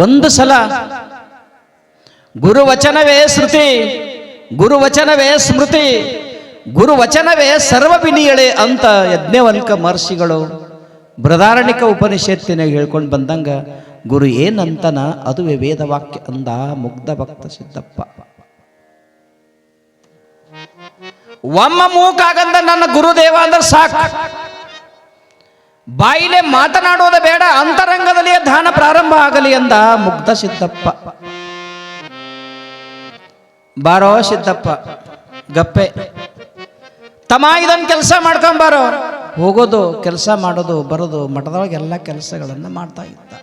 ಒಂದು ಸಲ ಗುರುವಚನವೇ ಶ್ರುತಿ, ಗುರುವಚನವೇ ಸ್ಮೃತಿ, ಗುರುವಚನವೇ ಸರ್ವವಿನಿಯಳೆ ಅಂತ ಯಜ್ಞವಲ್ಕ ಮಹರ್ಷಿಗಳು ಬೃಹದಾರಣ್ಯಕ ಉಪನಿಷತ್ತಿನಾಗ ಹೇಳ್ಕೊಂಡು ಬಂದಂಗ ಗುರು ಏನಂತನ ಅದುವೇ ವೇದವಾಕ್ಯ ಅಂದ ಮುಗ್ಧ ಭಕ್ತ ಸಿದ್ದಪ್ಪ. ಒಮ್ಮ ಮೂಕಾಗಂದ ನನ್ನ ಗುರುದೇವ ಅಂದ್ರೆ ಸಾಕು, ಬಾಯಿಲೆ ಮಾತನಾಡೋದು ಬೇಡ, ಅಂತರಂಗದಲ್ಲಿಯೇ ಧ್ಯಾನ ಪ್ರಾರಂಭ ಆಗಲಿ ಅಂದ ಮುಗ್ಧ ಸಿದ್ದಪ್ಪ. ಬಾರೋ ಸಿದ್ದಪ್ಪ ಗಪ್ಪೆ ತಮ್ಮ ಇದನ್ನು ಕೆಲಸ ಮಾಡ್ಕೊಂಬಾರೋ. ಹೋಗೋದು, ಕೆಲಸ ಮಾಡೋದು, ಬರೋದು, ಮಠದೊಳಗೆ ಎಲ್ಲ ಕೆಲಸಗಳನ್ನು ಮಾಡ್ತಾ ಇದ್ದ.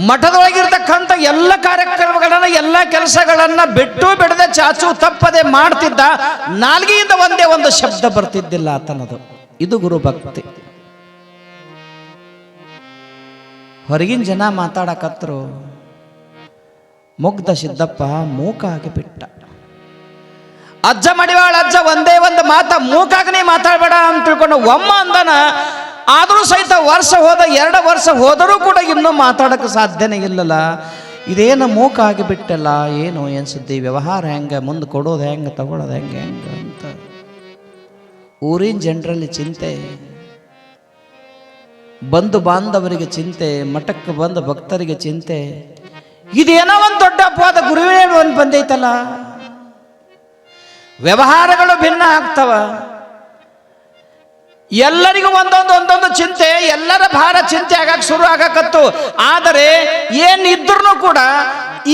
ಮಠದೊಳಗಿರ್ತಕ್ಕಂಥ ಎಲ್ಲ ಕಾರ್ಯಕ್ರಮಗಳನ್ನ ಎಲ್ಲ ಕೆಲಸಗಳನ್ನ ಬಿಟ್ಟು ಬಿಡದೆ ಚಾಚು ತಪ್ಪದೆ ಮಾಡ್ತಿದ್ದ. ನಾಲ್ಗೆಯಿಂದ ಒಂದೇ ಒಂದು ಶಬ್ದ ಬರ್ತಿದ್ದಿಲ್ಲ ಆತನದು. ಇದು ಗುರು ಭಕ್ತಿ. ಹೊರಗಿನ ಜನ ಮಾತಾಡಕತ್ರು, ಮುಗ್ಧ ಸಿದ್ದಪ್ಪ ಮೂಕಾಗಿ ಬಿಟ್ಟ. ಅಜ್ಜ ಮಡಿವಾಳ ಅಜ್ಜ ಒಂದೇ ಒಂದು ಮಾತ ಮೂಕಾಗನೇ ಮಾತಾಡಬೇಡ ಅಂತ ತಿಳ್ಕೊಂಡು ಒಮ್ಮ ಅಂದನ. ಆದರೂ ಸಹಿತ ವರ್ಷ ಹೋದ, 2 ವರ್ಷ ಹೋದರೂ ಕೂಡ ಇನ್ನೂ ಮಾತಾಡಕ್ಕೆ ಸಾಧ್ಯನೇ ಇಲ್ಲಲ್ಲ. ಇದೇನು ಮೂಕ ಆಗಿಬಿಟ್ಟಲ್ಲ, ಏನು ಸುದ್ದಿ, ವ್ಯವಹಾರ ಹೆಂಗೆ, ಮುಂದೆ ಕೊಡೋದು ಹೆಂಗೆ, ತಗೊಳ್ಳೋದು ಹೆಂಗೆ ಅಂತ ಊರಿನ ಜನರಲ್ಲಿ ಚಿಂತೆ, ಬಂಧು ಬಾಂಧವರಿಗೆ ಚಿಂತೆ, ಮಠಕ್ಕೆ ಬಂದ ಭಕ್ತರಿಗೆ ಚಿಂತೆ. ಇದೇನೋ ಒಂದು ದೊಡ್ಡ ಅಪವಾದ ಗುರುವಿನ ಒಂದು ಬಂದೈತಲ್ಲ. ವ್ಯವಹಾರಗಳು ಭಿನ್ನ ಆಗ್ತವ, ಎಲ್ಲರಿಗೂ ಒಂದೊಂದು ಚಿಂತೆ, ಎಲ್ಲರ ಭಾರ ಚಿಂತೆ ಆಗಕ್ಕೆ ಶುರು ಆಗಕತ್ತು. ಆದರೆ ಏನಿದ್ರೂ ಕೂಡ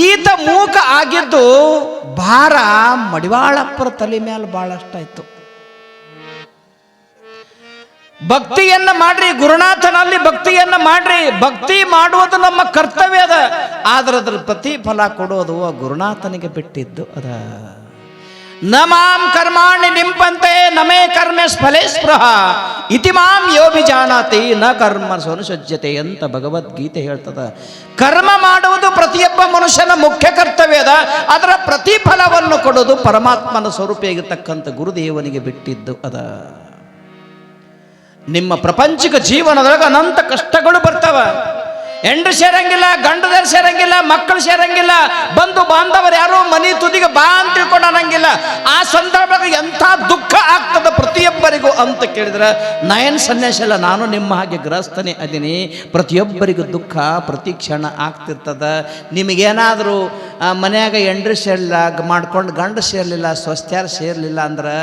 ಈತ ಮೂಕ ಆಗಿದ್ದು ಭಾರ ಮಡಿವಾಳಪ್ಪರ ತಲೆ ಮೇಲೆ ಬಹಳಷ್ಟಾಯ್ತು. ಭಕ್ತಿಯನ್ನ ಮಾಡ್ರಿ, ಗುರುನಾಥನಲ್ಲಿ ಭಕ್ತಿಯನ್ನ ಮಾಡ್ರಿ. ಭಕ್ತಿ ಮಾಡುವುದು ನಮ್ಮ ಕರ್ತವ್ಯ ಅದ, ಆದ್ರೆ ಅದ್ರ ಪ್ರತಿಫಲ ಕೊಡೋದು ಆ ಗುರುನಾಥನಿಗೆ ಬಿಟ್ಟಿದ್ದು ಅದ. ನ ಮಾಂ ಕರ್ಮಾಣಿ ನಿಂಪಂತೆ ನಮೇ ಕರ್ಮೆ ಫಲೇ ಸ್ಪೃಹ ಇತಿ ಮಾಂ ಯೋಭಿಜಾನಾತಿ ನ ಕರ್ಮ ಸ್ವನುಸಜ್ಜತೆ ಅಂತ ಭಗವದ್ಗೀತೆ ಹೇಳ್ತದ. ಕರ್ಮ ಮಾಡುವುದು ಪ್ರತಿಯೊಬ್ಬ ಮನುಷ್ಯನ ಮುಖ್ಯ ಕರ್ತವ್ಯದ, ಅದರ ಪ್ರತಿಫಲವನ್ನು ಕೊಡೋದು ಪರಮಾತ್ಮನ ಸ್ವರೂಪಿಯಾಗಿರ್ತಕ್ಕಂಥ ಗುರುದೇವನಿಗೆ ಬಿಟ್ಟಿದ್ದು ಅದ. ನಿಮ್ಮ ಪ್ರಪಂಚಿಕ ಜೀವನದೊಳಗೆ ಅನಂತ ಕಷ್ಟಗಳು ಬರ್ತಾವ. ಹೆಂಡು ಸೇರಂಗಿಲ್ಲ, ಗಂಡದರು ಸೇರಂಗಿಲ್ಲ, ಮಕ್ಕಳು ಸೇರಂಗಿಲ್ಲ, ಬಂಧು ಬಾಂಧವರು ಯಾರು ಮನಿ ತುದಿಗೆ ಬಾ ಅಂತ ತಿಳ್ಕೊಂಡು ಅನ್ನಂಗಿಲ್ಲ. ಆ ಸಂದರ್ಭದಾಗ ಎಂಥ ದುಃಖ ಆಗ್ತದ ಪ್ರತಿಯೊಬ್ಬರಿಗೂ ಅಂತ ಕೇಳಿದ್ರೆ, ನಯನ್ ಸನ್ಯಾಸ ಇಲ್ಲ, ನಾನು ನಿಮ್ಮ ಹಾಗೆ ಗೃಹಸ್ಥನೇ ಅದೀನಿ. ಪ್ರತಿಯೊಬ್ಬರಿಗೂ ದುಃಖ ಪ್ರತಿ ಕ್ಷಣ ಆಗ್ತಿರ್ತದ. ನಿಮಗೇನಾದರೂ ಮನ್ಯಾಗ ಎಂಡ್ರು ಸೇರಲಿಲ್ಲ, ಮಾಡ್ಕೊಂಡು ಗಂಡು ಸೇರಲಿಲ್ಲ, ಸ್ವಸ್ಥ್ಯಾರ ಸೇರಲಿಲ್ಲ ಅಂದ್ರೆ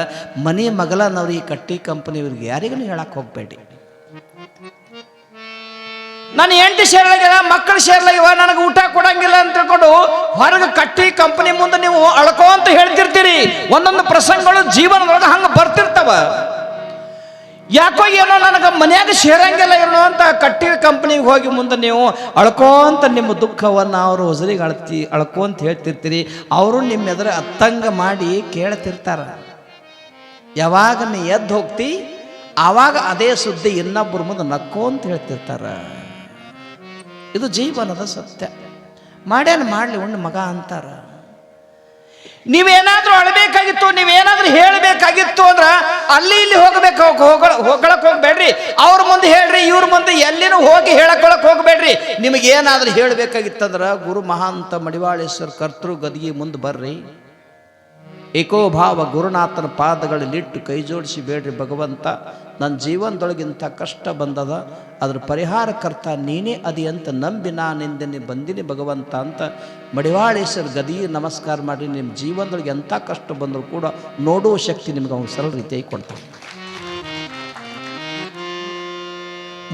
ಮನೆ ಮಗಲನವ್ರು ಈ ಕಟ್ಟಿ ಕಂಪನಿಯವ್ರಿಗೆ ಯಾರಿಗೂ ಹೇಳಕ್ಕೆ ಹೋಗಬೇಡಿ. ನಾನು 8 ಸೇರ್ಲಾಗಿಲ್ಲ, ಮಕ್ಕಳು ಸೇರ್ಲಾಗಿವ, ನನಗೆ ಊಟ ಕೊಡಂಗಿಲ್ಲ ಅಂತ ತಿಳ್ಕೊಂಡು ಹೊರಗೆ ಕಟ್ಟಿ ಕಂಪನಿ ಮುಂದೆ ನೀವು ಅಳ್ಕೋ ಅಂತ ಹೇಳ್ತಿರ್ತೀರಿ. ಒಂದೊಂದು ಪ್ರಸಂಗಗಳು ಜೀವನದೊಳಗೆ ಹಂಗೆ ಬರ್ತಿರ್ತಾವ. ಯಾಕೋ ಏನೋ ನನಗೆ ಮನ್ಯಾಗ ಸೇರಂಗಿಲ್ಲ ಏನೋ ಅಂತ ಕಟ್ಟಿ ಕಂಪನಿಗೆ ಹೋಗಿ ಮುಂದೆ ನೀವು ಅಳ್ಕೋಂತ ನಿಮ್ಮ ದುಃಖವನ್ನು ಅವರು ಹೊಸರಿಗೆ ಅಳ್ಕೋ ಅಂತ ಹೇಳ್ತಿರ್ತೀರಿ. ಅವರು ನಿಮ್ಮ ಎದುರು ಅತ್ತಂಗ ಮಾಡಿ ಕೇಳ್ತಿರ್ತಾರ. ಯಾವಾಗ ನೀ ಎದ್ದು ಹೋಗ್ತಿ ಆವಾಗ ಅದೇ ಸುದ್ದಿ ಇನ್ನೊಬ್ಬರ ಮುಂದೆ ನಕ್ಕೋ ಅಂತ ಹೇಳ್ತಿರ್ತಾರ. ಇದು ಜೀವನದ ಸತ್ಯ. ಮಾಡ್ಯಾನ ಮಾಡಲಿ ಉಣ್ಣ ಮಗ ಅಂತಾರ. ನೀವೇನಾದ್ರೂ ಅಳಬೇಕಾಗಿತ್ತು, ನೀವೇನಾದ್ರೂ ಹೇಳಬೇಕಾಗಿತ್ತು ಅಂದ್ರೆ ಅಲ್ಲಿ ಇಲ್ಲಿ ಹೋಗ್ಬೇಕು, ಹೋಗಳಕ್ಕೆ ಹೋಗ್ಬೇಡ್ರಿ. ಅವ್ರ ಮುಂದೆ ಹೇಳ್ರಿ, ಇವ್ರ ಮುಂದೆ ಎಲ್ಲಿನೂ ಹೋಗಿ ಹೇಳಕೊಳಕ್ ಹೋಗ್ಬೇಡ್ರಿ. ನಿಮಗೇನಾದ್ರೂ ಹೇಳಬೇಕಾಗಿತ್ತಂದ್ರೆ ಗುರು ಮಹಾಂತ ಮಡಿವಾಳೇಶ್ವರ ಕರ್ತೃ ಗದಿಗೆ ಮುಂದೆ ಬರ್ರಿ. ಏಕೋಭಾವ ಗುರುನಾಥನ ಪಾದಗಳಲ್ಲಿಟ್ಟು ಕೈ ಜೋಡಿಸಿ ಬೇಡ್ರಿ, ಭಗವಂತ ನನ್ನ ಜೀವನದೊಳಗಿಂಥ ಕಷ್ಟ ಬಂದದ, ಅದ್ರ ಪರಿಹಾರಕರ್ತ ನೀನೇ ಅದಿ ಅಂತ ನಂಬಿ ನಾನಿಂದನೇ ಬಂದಿನಿ ಭಗವಂತ ಅಂತ ಮಡಿವಾಳೇಶ್ವರ ಗದಿಗೆ ನಮಸ್ಕಾರ ಮಾಡಿ ನಿಮ್ಮ ಜೀವನದೊಳಗೆ ಎಂಥ ಕಷ್ಟ ಬಂದರೂ ಕೂಡ ನೋಡುವ ಶಕ್ತಿ ನಿಮ್ಗೆ ಅವ್ನು ಸರಳ ರೀತಿಯಾಗಿ ಕೊಡ್ತಾನೆ.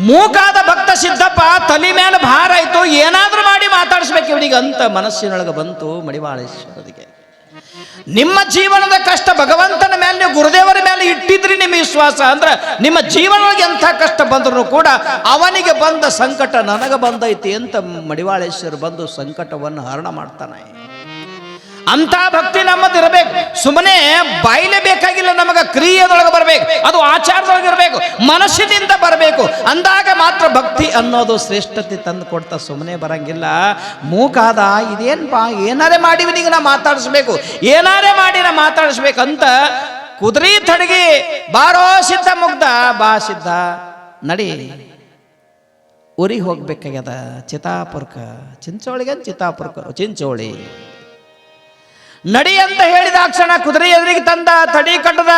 ಮೂಕಾದ ಭಕ್ತ ಸಿದ್ದಪ್ಪ ತಲೆ ಮೇಲೆ ಭಾರ ಆಯಿತು, ಏನಾದರೂ ಮಾಡಿ ಮಾತಾಡಿಸ್ಬೇಕು ಇವನಿಗೆ ಅಂತ ಮನಸ್ಸಿನೊಳಗೆ ಬಂತು ಮಡಿವಾಳೇಶ್ವರದಿಗೆ. ನಿಮ್ಮ ಜೀವನದ ಕಷ್ಟ ಭಗವಂತನ ಮೇಲೆ, ನೀವು ಗುರುದೇವರ ಮೇಲೆ ಇಟ್ಟಿದ್ರಿ ನಿಮ್ಮ ವಿಶ್ವಾಸ ಅಂದ್ರೆ ನಿಮ್ಮ ಜೀವನದೊಳಗೆ ಎಂಥ ಕಷ್ಟ ಬಂದರೂ ಕೂಡ ಅವನಿಗೆ ಬಂದ ಸಂಕಟ ನನಗೆ ಬಂದೈತಿ ಅಂತ ಮಡಿವಾಳೇಶ್ವರ ಬಂದು ಸಂಕಟವನ್ನು ಹರಣ ಮಾಡ್ತಾನೆ. ಅಂತ ಭಕ್ತಿ ನಮ್ಮದಿರಬೇಕು. ಸುಮ್ಮನೆ ಬಾಯಿಲೆ ಬೇಕಾಗಿಲ್ಲ, ನಮಗೆ ಕ್ರಿಯೆದೊಳಗೆ ಬರಬೇಕು, ಅದು ಆಚಾರದೊಳಗೆ ಇರಬೇಕು, ಮನಸ್ಸಿನಿಂದ ಬರಬೇಕು. ಅಂದಾಗ ಮಾತ್ರ ಭಕ್ತಿ ಅನ್ನೋದು ಶ್ರೇಷ್ಠತೆ ತಂದು ಕೊಡ್ತಾ, ಸುಮ್ಮನೆ ಬರಂಗಿಲ್ಲ. ಮೂಕಾದ ಇದೇನ್ಪಾ, ಏನಾರೇ ಮಾಡಿ ಇವನಿಗೆ ನಾ ಮಾತಾಡಿಸ್ಬೇಕು, ಏನಾರೇ ಮಾಡಿ ನಾ ಮಾತಾಡಿಸ್ಬೇಕಂತ ಕುದುರೆ ತಡಗಿ ಬಾರೋ ಸಿದ್ಧ ಮುಗ್ಧ, ಬಾ ಸಿದ್ಧ ನಡಿ ಊರಿಗೆ ಹೋಗ್ಬೇಕಾಗ್ಯದ ಚಿತ್ತಾಪುರಕ್ಕೆ, ಚಿಂಚೋಳಿಗೆ ಚಿಂಚೋಳಿ ನಡಿ ಅಂತ ಹೇಳಿದ ಕ್ಷಣ ಕುದುರೆ ಎದುರಿಗೆ ತಂದ, ತಡಿ ಕಟ್ಟದ,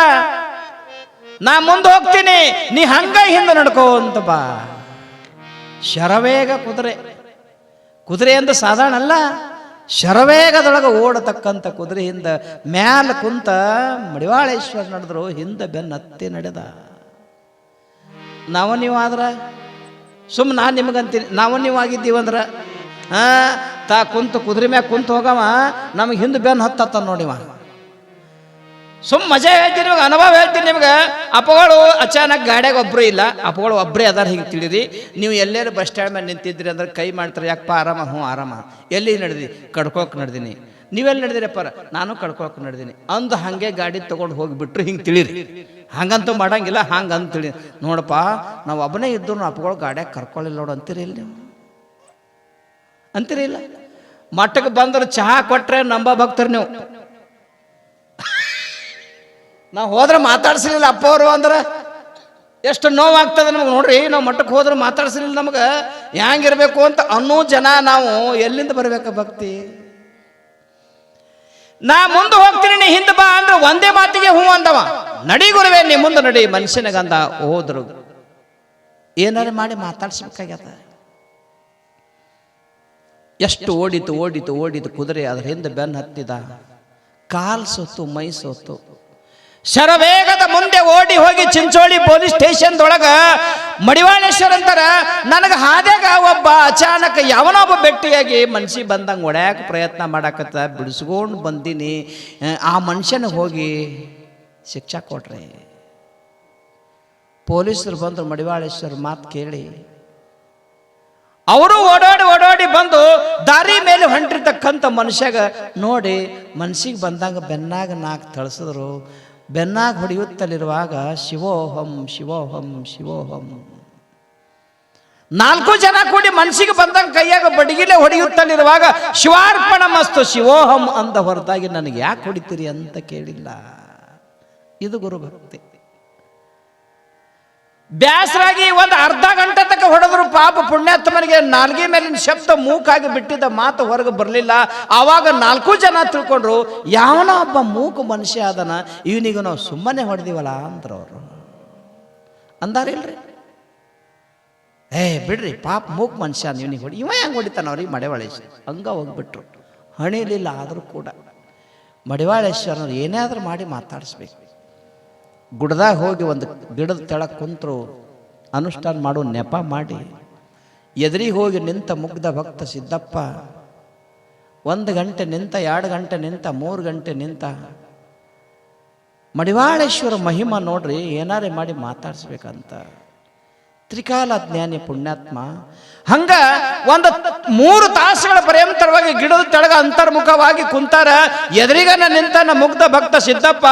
ನಾ ಮುಂದೆ ಹೋಗ್ತೀನಿ, ನೀ ಹಂಗ ಹಿಂದೆ ನಡ್ಕೋ ಅಂತ ಬಾ. ಶರವೇಗ ಕುದುರೆ ಅಂತ ಸಾಧಾರಣ ಅಲ್ಲ, ಶರವೇಗದೊಳಗೆ ಓಡತಕ್ಕಂಥ ಕುದುರೆಯಿಂದ ಮ್ಯಾಲ ಕುಂತ ಮಡಿವಾಳೇಶ್ವರ ನಡೆದ್ರು, ಹಿಂದೆ ಬೆನ್ನತ್ತಿ ನಡೆದ. ನೀವು ಆದ್ರೆ ಸುಮ್ಮನೆ ನಾನು ನಿಮಗಂತೀನಿ, ನೀವು ಆಗಿದ್ದೀವಂದ್ರೆ ತಾ ಕುಂತು ಕುದುರೆ ಮ್ಯಾಗ ಕುಂತು ಹೋಗವ, ನಮಗೆ ಹಿಂದೆ ಬೆನ್ನು ಹತ್ತ ನೋಡಿವ. ಮಜಾ ಹೇಳ್ತೀನಿ ನಿಮಗೆ, ಅನುಭವ ಹೇಳ್ತೀನಿ ನಿಮ್ಗೆ. ಅಪ್ಪಗಳು ಅಚಾನಕ್ ಗಾಡಿಯಾಗ ಒಬ್ಬರು ಇಲ್ಲ, ಅಪ್ಪಗಳು ಒಬ್ಬರೇ ಅದಾರ ಹಿಂಗೆ ತಿಳಿದಿ. ನೀವು ಎಲ್ಲರೂ ಬಸ್ ಸ್ಟ್ಯಾಂಡ್ ಮೇಲೆ ನಿಂತಿದ್ರಿ ಅಂದ್ರೆ ಕೈ ಮಾಡ್ತಾರೆ, ಯಾಕಪ್ಪ ಆರಾಮ? ಹ್ಞೂ ಆರಾಮ. ಎಲ್ಲಿ ನಡೆದಿ? ಕಡ್ಕೋಕೆ ನಡೆದೀನಿ. ನೀವೆಲ್ಲಿ ನಡೆದಿರಪ್ಪ? ನಾನು ಕಡ್ಕೋಕೆ ನಡೆದೀನಿ ಅಂದು ಹಾಗೆ ಗಾಡಿ ತೊಗೊಂಡು ಹೋಗಿಬಿಟ್ರು ಹಿಂಗೆ ತಿಳಿರಿ. ಹಂಗಂತೂ ಮಾಡಂಗಿಲ್ಲ, ಹಂಗಂತ ತಿಳಿ. ನೋಡಪ್ಪ, ನಾವು ಒಬ್ಬನೇ ಇದ್ದು ಅಪ್ಪಗಳು ಗಾಡಿಯಾಗ ಕರ್ಕೊಳ್ಳಿಲ್ಲ ನೋಡು ಅಂತೀರಿ ಇಲ್ಲ? ನೀವು ಅಂತೀರಿ ಇಲ್ಲ? ಮಟ್ಟಕ್ಕೆ ಬಂದ್ರೆ ಚಹಾ ಕೊಟ್ರೆ ನಂಬ ಭಕ್ತರು ನೀವು. ನಾವು ಹೋದ್ರೆ ಮಾತಾಡ್ಸಲಿಲ್ಲ ಅಪ್ಪವರು ಅಂದ್ರೆ ಎಷ್ಟು ನೋವಾಗ್ತದೆ ನಮಗೆ ನೋಡ್ರಿ. ನಾವು ಮಟ್ಟಕ್ಕೆ ಹೋದ್ರೆ ಮಾತಾಡ್ಸಲಿಲ್ಲ ನಮಗೆ ಹ್ಯಾಂಗಿರ್ಬೇಕು ಅಂತ ಅನ್ನೋ ಜನ ನಾವು ಎಲ್ಲಿಂದ ಬರ್ಬೇಕ ಭಕ್ತಿ? ನಾ ಮುಂದೆ ಹೋಗ್ತೀನಿ, ನೀ ಹಿಂದೆ ಬಾ ಅಂದ್ರೆ ಒಂದೇ ಮಾತಿಗೆ ಹೂ ಅಂದವ. ನಡಿ ಗುರುವೆ, ನೀ ಮುಂದೆ ನಡಿ ಮನುಷ್ಯನಗಂದ. ಹೋದ್ರು ಏನಾರು ಮಾಡಿ ಮಾತಾಡ್ಸ್ಬೇಕಾಗ್ಯದ. ಎಷ್ಟು ಓಡಿತು ಕುದುರೆ, ಅದ್ರ ಹಿಂದೆ ಬೆನ್ನು ಹತ್ತಿದ. ಕಾಲ್ ಸೋತು, ಮೈ ಸೋತು, ಶರವೇಗದ ಮುಂದೆ ಓಡಿ ಹೋಗಿ ಚಿಂಚೋಳಿ ಪೊಲೀಸ್ ಸ್ಟೇಷನ್ದೊಳಗ ಮಡಿವಾಳೇಶ್ವರ ಅಂತಾರ. ನನಗೆ ಹಾದ್ಯಾಗ ಒಬ್ಬ ಅಚಾನಕ್ ಯಾವನೊಬ್ಬ ಬೆಟ್ಟಿಯಾಗಿ ಮನ್ಸಿ ಬಂದಂಗೆ ಒಡ್ಯಾಕ ಪ್ರಯತ್ನ ಮಾಡಾಕತ್ತ, ಬಿಡಿಸ್ಕೊಂಡು ಬಂದೀನಿ. ಆ ಮನುಷ್ಯನಿಗೆ ಹೋಗಿ ಶಿಕ್ಷಾ ಕೊಟ್ರಿ. ಪೊಲೀಸರು ಬಂದರು, ಮಡಿವಾಳೇಶ್ವರ ಮಾತು ಕೇಳಿ ಅವರು ಓಡಾಡಿ ಬಂದು ದಾರಿ ಮೇಲೆ ಹೊಂಟಿರ್ತಕ್ಕಂಥ ಮನುಷ್ಯಾಗ ನೋಡಿ ಮನ್ಸಿಗೆ ಬಂದಾಗ ಬೆನ್ನಾಗ ನಾಲ್ಕು ತಳಿಸಿದ್ರು. ಬೆನ್ನಾಗ ಹೊಡೆಯುತ್ತಲಿರುವಾಗ ಶಿವೋಹಂ ಶಿವೋಹಂ ಶಿವೋಹಂ. 4 ಜನ ಕೂಡಿ ಮನ್ಸಿಗೆ ಬಂದಂಗ ಕೈಯಾಗ ಬಡಿಗಿಲೆ ಹೊಡೆಯುತ್ತಲಿರುವಾಗ ಶಿವಾರ್ಪಣ ಮಸ್ತು ಶಿವೋಹಂ ಅಂದ ಹೊರತಾಗಿ ನನಗೆ ಯಾಕೆ ಹೊಡಿತೀರಿ ಅಂತ ಕೇಳಿಲ್ಲ. ಇದು ಗುರುಭಕ್ತಿ. ಬ್ಯಾಸರಾಗಿ ಒಂದು ಅರ್ಧ ಗಂಟೆ ತನಕ ಹೊಡೆದ್ರು ಪಾಪ ಪುಣ್ಯಾತ್ಮನಿಗೆ ನಾಲ್ಗೆ ಮೇಲಿನ ಶಬ್ದ ಮೂಕಾಗಿ ಬಿಟ್ಟಿದ್ದ ಮಾತು ಹೊರಗೆ ಬರಲಿಲ್ಲ. ಆವಾಗ 4 ಜನ ತಿಳ್ಕೊಂಡ್ರು, ಯಾವನೋ ಒಬ್ಬ ಮೂಕು ಮನುಷ್ಯ ಅದನ, ಇವನಿಗೂ ನಾವು ಸುಮ್ಮನೆ ಹೊಡೆದಿವಲ್ಲ ಅಂದ್ರವ್ರು. ಅಂದಾರಿಲ್ರಿ? ಬಿಡ್ರಿ ಪಾಪ ಮೂಕ್ ಮನುಷ್ಯ, ಇವನಿಗೆ ಹೊಡಿ, ಇವ ಹೆಂಗೆ ಹೊಡಿತಾನ ಅವ್ರಿಗೆ ಮಡಿವಾಳೇಶ್ವರ ಹಂಗ ಹೋಗ್ಬಿಟ್ರು. ಹಣಿಲಿಲ್ಲ. ಆದರೂ ಕೂಡ ಮಡಿವಾಳೇಶ್ವರನವ್ರು ಏನಾದರೂ ಮಾಡಿ ಮಾತಾಡಿಸ್ಬೇಕು. ಗುಡ್ದಾಗ ಹೋಗಿ ಒಂದು ಗಿಡದ ತೆಳಕ್ಕೆ ಕುಂತರು, ಅನುಷ್ಠಾನ ಮಾಡೋ ನೆಪ ಮಾಡಿ ಎದುರಿಗೆ ಹೋಗಿ ನಿಂತ ಮುಗ್ಧ ಭಕ್ತ ಸಿದ್ದಪ್ಪ 1 ಗಂಟೆ ನಿಂತ, 2 ಗಂಟೆ ನಿಂತ, 3 ಗಂಟೆ ನಿಂತ. ಮಡಿವಾಳೇಶ್ವರ ಮಹಿಮಾ ನೋಡ್ರಿ, ಏನಾರೇ ಮಾಡಿ ಮಾತಾಡ್ಸ್ಬೇಕಂತ. ತ್ರಿಕಾಲ ಜ್ಞಾನಿ ಪುಣ್ಯಾತ್ಮ ಹಂಗ ಒಂದು 3 ತಾಸುಗಳ ಪರ್ಯಂತರವಾಗಿ ಗಿಡದ ತೆಳಗ ಅಂತರ್ಮುಖವಾಗಿ ಕುಂತಾರ. ಎದುರಿಗನ ನಿಂತ ಮುಗ್ಧ ಭಕ್ತ ಸಿದ್ದಪ್ಪ,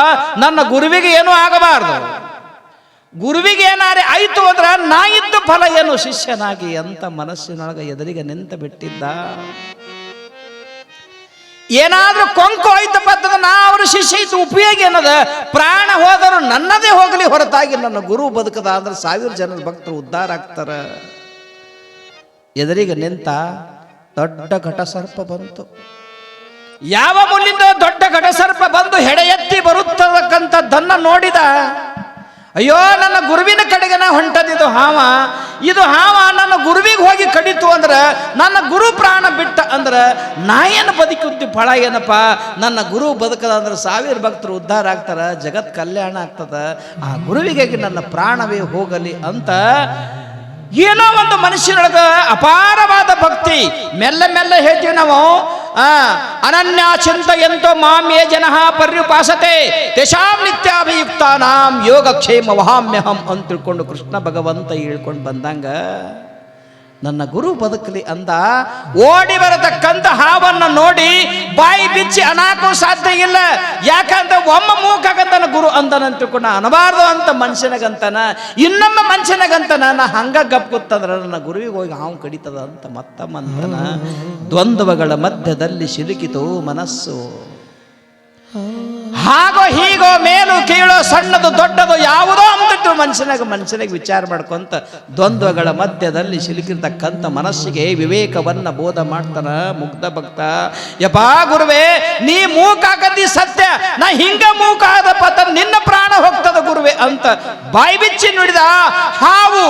ನನ್ನ ಗುರುವಿಗೆ ಏನೂ ಆಗಬಾರ್ದು, ಗುರುವಿಗೆ ಏನಾರೇ ಆಯ್ತು ಅಂದ್ರ ನಾ ಇದ್ದ ಫಲ ಏನು ಶಿಷ್ಯನಾಗಿ ಅಂತ ಮನಸ್ಸಿನೊಳಗ ಎದುರಿಗೆ ನಿಂತ ಬಿಟ್ಟಿದ್ದ. ಏನಾದ್ರೂ ಕೊಂಕು ಆಯ್ತಪ್ಪ ಅಂತಂದ್ರೆ ನಾ ಅವ್ರ ಶಿಷ್ಯ ಇತ್ತು ಉಪಯೋಗ ಏನದ? ಪ್ರಾಣ ಹೋದರೂ ನನ್ನದೇ ಹೋಗಲಿ ಹೊರತಾಗಿ ನನ್ನ ಗುರು ಬದುಕದ ಅಂದ್ರೆ 1000 ಜನರ ಭಕ್ತರು ಉದ್ಧಾರ ಆಗ್ತಾರ. ಎದುರಿಗೆ ನಿಂತ ದೊಡ್ಡ ಘಟಸರ್ಪ ಬಂತು. ಯಾವ ಮುಲ್ಲಿಂದ ದೊಡ್ಡ ಘಟಸರ್ಪ ಬಂದು ಹೆಡೆ ಎತ್ತಿ ಬರುತ್ತಕ್ಕಂಥದ್ದನ್ನ ನೋಡಿದ. ಅಯ್ಯೋ, ನನ್ನ ಗುರುವಿನ ಕಡೆಗೆ ನಾ ಹೊಂಟದಿದು ಹಾವ, ಇದು ಹಾವ ನನ್ನ ಗುರುವಿಗೆ ಹೋಗಿ ಕಡಿತು ಅಂದ್ರೆ, ನನ್ನ ಗುರು ಪ್ರಾಣ ಬಿಟ್ಟ ಅಂದ್ರೆ ನಾ ಏನು ಬದುಕುತ್ತಿ ಫಳ ಏನಪ್ಪ? ನನ್ನ ಗುರು ಬದುಕದ ಅಂದ್ರೆ 1000 ಭಕ್ತರು ಉದ್ಧಾರ ಆಗ್ತಾರ, ಜಗತ್ ಕಲ್ಯಾಣ ಆಗ್ತದ. ಆ ಗುರುವಿಗೆ ನನ್ನ ಪ್ರಾಣವೇ ಹೋಗಲಿ ಅಂತ ಏನೋ ಒಂದು ಮನುಷ್ಯನೊಳಗ ಅಪಾರವಾದ ಭಕ್ತಿ. ಮೆಲ್ಲ ಮೆಲ್ಲ ಹೇಳ್ತೀವಿ ನಾವು, ಅನನ್ಯ ಚಿಂತೆಯಂತೋ ಮಾಂ ಯೇ ಜನಃ ಪರ್ಯುಪಾಸತೆ ತೇಷಾಂ ನಿತ್ಯಾಭಿಯುಕ್ತಾನಾಂ ಯೋಗಕ್ಷೇಮ ವಹಾಮ್ಯಹಂ ಅಂತ ತಿಳ್ಕೊಂಡು ಕೃಷ್ಣ ಭಗವಂತ ಹೇಳ್ಕೊಂಡು ಬಂದಂಗ ನನ್ನ ಗುರು ಬದುಕಲಿ ಅಂದ. ಓಡಿ ಬರತಕ್ಕಂಥ ಹಾವನ್ನು ನೋಡಿ ಬಾಯಿ ಬಿಚ್ಚಿ ಅನಾಕೂ ಸಾಧ್ಯ ಇಲ್ಲ. ಯಾಕಂದ್ರೆ ಒಮ್ಮ ಮೂಕಾಗಂತನ ಗುರು ಅಂದನಂತ ತಿಳ್ಕೊಂಡ ಅನಬಾರ್ದು ಅಂತ ಮನುಷ್ಯನಗಂತನ, ಇನ್ನೊಮ್ಮ ಮನುಷ್ಯನಗಂತನ ನಾ ಹಂಗ ಗಪ್ಕುತ್ತಂದ್ರ ನನ್ನ ಗುರುವಿಗೆ ಹೋಗಿ ಹಾವು ಕಡಿತದ ಅಂತ ಮತ್ತಮ್ಮಂತನ. ದ್ವಂದ್ವಗಳ ಮಧ್ಯದಲ್ಲಿ ಸಿಲುಕಿತು ಮನಸ್ಸು. ಹಾಗೋ ಹೀಗೋ ಮೇಲು ಕೀಳೋ ಸಣ್ಣದು ದೊಡ್ಡದು ಯಾವುದೋ ಅಂತಿಟ್ಟು ಮನುಷ್ಯನಿಗೆ ವಿಚಾರ ಮಾಡ್ಕೊಂತ ದ್ವಂದ್ವಗಳ ಮಧ್ಯದಲ್ಲಿ ಸಿಲುಕಿರ್ತಕ್ಕಂಥ ಮನಸ್ಸಿಗೆ ವಿವೇಕವನ್ನ ಬೋಧ ಮಾಡ್ತಾನ ಮುಗ್ಧ ಭಕ್ತ. ಯಪ್ಪಾ ಗುರುವೇ, ನೀ ಮೂಕಾಗತಿ ಸತ್ಯ, ನಾ ಹಿಂಗ ಮೂಕ ಆದಪ್ಪ ನಿನ್ನ ಪ್ರಾಣ ಹೋಗ್ತದ ಗುರುವೆ ಅಂತ ಬಾಯಿ ಬಿಚ್ಚಿ ನುಡಿದ. ಹಾವು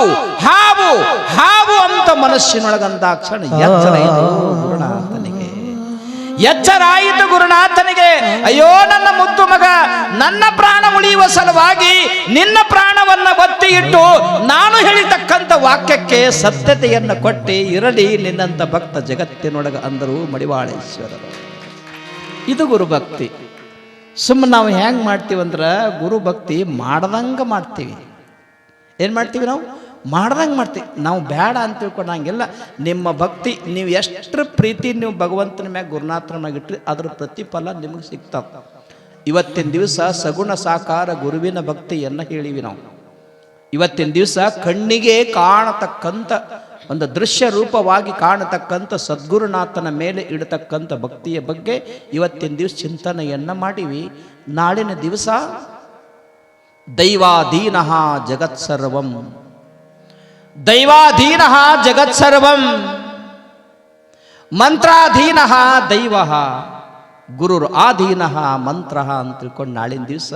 ಹಾವು ಹಾವು ಅಂತ ಮನಸ್ಸಿನೊಳಗಂದಾಕ್ಷಣ ಎಚ್ಚರ ಆಯಿತು ಗುರುನಾಥನಿಗೆ. ಎಚ್ಚರ ಆಯಿತು ಗುರುನಾಥನಿಗೆ. ಅಯ್ಯೋ ನನ್ನ ಮುದ್ದು ಮಗ, ನನ್ನ ಪ್ರಾಣ ಉಳಿಯುವ ಸಲುವಾಗಿ ನಿನ್ನ ಪ್ರಾಣವನ್ನ ಒತ್ತಿ ಇಟ್ಟು ನಾನು ಹೇಳಿತಕ್ಕಂಥ ವಾಕ್ಯಕ್ಕೆ ಸತ್ಯತೆಯನ್ನು ಕೊಟ್ಟಿ ಇರಲಿ ನಿನ್ನಂತ ಭಕ್ತ ಜಗತ್ತಿನೊಳಗ ಅಂದರು ಮಡಿವಾಳೇಶ್ವರರು. ಇದು ಗುರುಭಕ್ತಿ. ಸುಮ್ಮನೆ ನಾವು ಹೆಂಗೆ ಮಾಡ್ತೀವಂದ್ರೆ ಗುರುಭಕ್ತಿ ಮಾಡ್ದಂಗೆ ಮಾಡ್ತೀವಿ. ಏನು ಮಾಡ್ತೀವಿ ನಾವು? ಮಾಡ್ದಂಗೆ ಮಾಡ್ತೀವಿ. ನಾವು ಬೇಡ ಅಂತ ತಿಳ್ಕೊಂಡಂಗೆಲ್ಲ ನಿಮ್ಮ ಭಕ್ತಿ ನೀವು ಎಷ್ಟರ ಪ್ರೀತಿ ನೀವು ಭಗವಂತನ ಮ್ಯಾಗ ಗುರುನಾಥನ ಮ್ಯಾಗ ಇಟ್ಟರೆ ಅದರ ಪ್ರತಿಫಲ ನಿಮಗೆ ಸಿಗ್ತಾವ. ಇವತ್ತಿನ ದಿವಸ ಸಗುಣ ಸಾಕಾರ ಗುರುವಿನ ಭಕ್ತಿಯನ್ನು ಹೇಳಿವಿ ನಾವು. ಇವತ್ತಿನ ದಿವಸ ಕಣ್ಣಿಗೆ ಕಾಣತಕ್ಕಂಥ ಒಂದು ದೃಶ್ಯ ರೂಪವಾಗಿ ಕಾಣತಕ್ಕಂಥ ಸದ್ಗುರುನಾಥನ ಮೇಲೆ ಇಡತಕ್ಕಂಥ ಭಕ್ತಿಯ ಬಗ್ಗೆ ಇವತ್ತಿನ ದಿವಸ ಚಿಂತನೆಯನ್ನು ಮಾಡಿವಿ. ನಾಳಿನ ದಿವಸ ದೈವಾಧೀನಃ ಜಗತ್ಸರ್ವಂ, ದೈವಾಧೀನಃ ಜಗತ್ಸರ್ವಂ, ಮಂತ್ರಾಧೀನಃ ದೈವಃ, ಗುರುರ್ ಆಧೀನಃ ಮಂತ್ರಃ ಅಂತ ತಿಳ್ಕೊಂಡು ನಾಳಿನ ದಿವಸ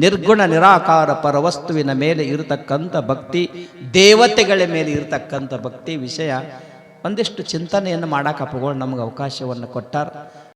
ನಿರ್ಗುಣ ನಿರಾಕಾರ ಪರವಸ್ತುವಿನ ಮೇಲೆ ಇರತಕ್ಕಂಥ ಭಕ್ತಿ, ದೇವತೆಗಳ ಮೇಲೆ ಇರತಕ್ಕಂಥ ಭಕ್ತಿ ವಿಷಯ ಒಂದಿಷ್ಟು ಚಿಂತನೆಯನ್ನು ಮಾಡಕ್ಕೆ ಅಪ್ಪಗಳು ನಮಗೆ ಅವಕಾಶವನ್ನು ಕೊಟ್ಟಾರ.